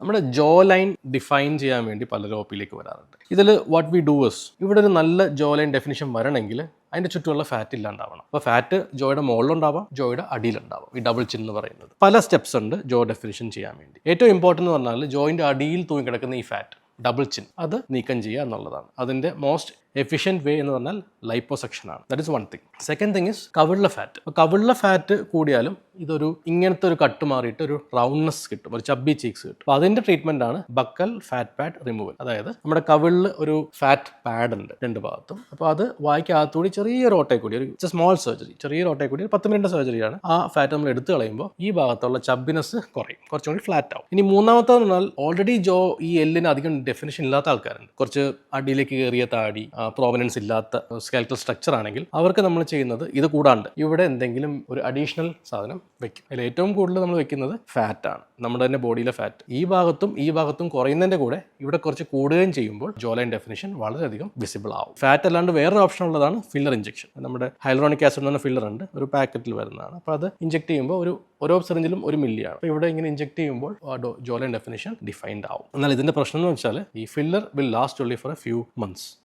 നമ്മുടെ ജോ line define ചെയ്യാൻ വേണ്ടി പലരും ഒ പിയിലേക്ക് വരാറുണ്ട്. ഇതിൽ വാട്ട് വി ഡു ഇസ്, ഇവിടെ ഒരു നല്ല ജോ ലൈൻ ഡെഫിനിഷൻ വരണമെങ്കിൽ അതിൻ്റെ ചുറ്റുമുള്ള ഫാറ്റ് ഇല്ലാണ്ടാവണം. അപ്പോൾ ഫാറ്റ് ജോയുടെ മുകളിലുണ്ടാവാം, ജോയുടെ അടിയിലുണ്ടാവാം. ഈ ഡബിൾ ചിൻ എന്ന് പറയുന്നത് പല സ്റ്റെപ്സ് ഉണ്ട് ജോ ഡെഫിനിഷൻ ചെയ്യാൻ വേണ്ടി. ഏറ്റവും ഇമ്പോർട്ടൻ്റ് എന്ന് പറഞ്ഞാൽ ജോയിൻ്റെ അടിയിൽ തൂങ്ങിക്കിടക്കുന്ന ഈ ഫാറ്റ് ഡബിൾ ചിൻ അത് നീക്കം ചെയ്യുക എന്നുള്ളതാണ്. അതിൻ്റെ മോസ്റ്റ് എഫിഷ്യൻറ്റ് വേ എന്ന് പറഞ്ഞാൽ ലൈപ്പോസെക്ഷൻ ആണ്. That is one thing. Second thing is കവിളിലെ ഫാറ്റ്. അപ്പോൾ കവിളിലെ ഫാറ്റ് കൂടിയാലും ഇതൊരു ഇങ്ങനത്തെ ഒരു കട്ട് മാറിയിട്ട് ഒരു റൗണ്ട്നെസ് കിട്ടും, ഒരു ചബ്ബി ചീക്സ് കിട്ടും. അപ്പോൾ അതിൻ്റെ ട്രീറ്റ്മെൻ്റ് ആണ് ബക്കൽ ഫാറ്റ് പാഡ് റിമൂവൽ. അതായത് നമ്മുടെ കവിളിൽ ഒരു ഫാറ്റ് പാഡ് ഉണ്ട് രണ്ട് ഭാഗത്തും. അപ്പോൾ അത് വായിക്കകത്തുകൂടി ചെറിയൊരു ഓട്ടയിൽ കൂടി, ഒരു സ്മോൾ സർജറി, ചെറിയൊരു ഓട്ടയിൽ കൂടി ഒരു 10 മിനിറ്റ് സർജറിയാണ്. ആ ഫാറ്റ് നമ്മൾ എടുത്തു കളയുമ്പോൾ ഈ ഭാഗത്തുള്ള ചബ്ബിനെസ് കുറയും, കുറച്ചും കൂടി ഫ്ലാറ്റ് ആവും. ഇനി മൂന്നാമത്തെന്ന് പറഞ്ഞാൽ ഓൾറെഡി ജോ ഈ എല്ലിന് അധികം ഡെഫിനിഷൻ ഇല്ലാത്ത ആൾക്കാരുണ്ട്. കുറച്ച് അടിയിലേക്ക് കയറിയ താടി, പ്രോമിനൻസ് ഇല്ലാത്ത സ്കെൽറ്റൽ സ്ട്രക്ചർ ആണെങ്കിൽ അവർക്ക് നമ്മൾ ചെയ്യുന്നത് ഇത് കൂടാണ്ട് ഇവിടെ എന്തെങ്കിലും ഒരു അഡീഷണൽ സാധനം വെക്കും. അതിൽ ഏറ്റവും കൂടുതൽ നമ്മൾ വെക്കുന്നത് ഫാറ്റാണ്, നമ്മുടെ തന്നെ ബോഡിയിലെ ഫാറ്റ്. ഈ ഭാഗത്തും കുറയുന്നതിൻ്റെ കൂടെ ഇവിടെ കുറച്ച് കൂടുകയും ചെയ്യുമ്പോൾ ജോ ലൈൻ ഡെഫിനിഷൻ വളരെയധികം വിസിബിൾ ആവും. ഫാറ്റ് അല്ലാണ്ട് വേറൊരു ഓപ്ഷൻ ഉള്ളതാണ് ഫില്ലർ ഇഞ്ചക്ഷൻ. നമ്മുടെ ഹൈലറോണിക് ആസിഡ് എന്ന് പറഞ്ഞ ഫില്ലർ ഉണ്ട്, ഒരു പാക്കറ്റിൽ വരുന്നതാണ്. അപ്പോൾ അത് ഇഞ്ചെക്ട് ചെയ്യുമ്പോൾ ഓരോ സിറിഞ്ചിലും 1 മില്ലിയാണ്. അപ്പോൾ ഇവിടെ ഇങ്ങനെ ഇഞ്ചെക്ട് ചെയ്യുമ്പോൾ ജോ ലൈൻ ഡെഫിനിഷൻ ഡിഫൈൻഡ് ആവും. എന്നാൽ ഇതിൻ്റെ പ്രശ്നം എന്ന് വെച്ചാൽ ഈ filler will last only for a few months.